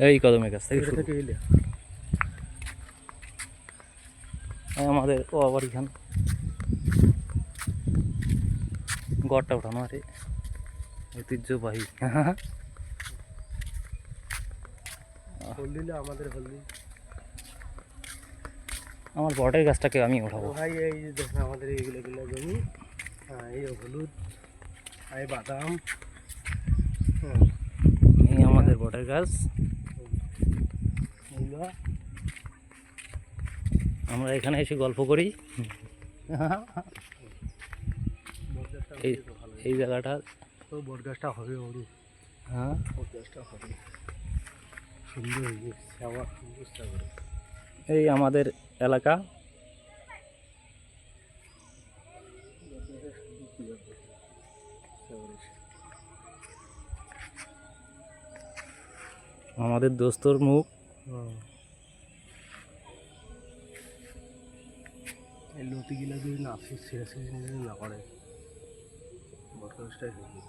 এই কদমের কাছ থেকে আমাদের ও আবার এখান গড়টা উঠানো আরে ঐতিহ্যবাহী। আমার বটের গাছটাকে আমি উঠাবো ভাই। এই যে দেখেন আমাদের এইগুলো জমি, এই হলুদ, এই বাদাম, এই আমাদের বটের গাছ। আমরা এখানে এসে গল্প করি। এই জায়গাটা তো বট গাছটা হবে ওরু। হ্যাঁ বট গাছটা হবে সুন্দর হয়ে শ্যাওয়া সুন্দর। এই আমাদের এলাকা। আমাদের দোস্তর মুখ। এই লতিগুলা যদি না ছেড়ে না করে বট গাছটাই হবে।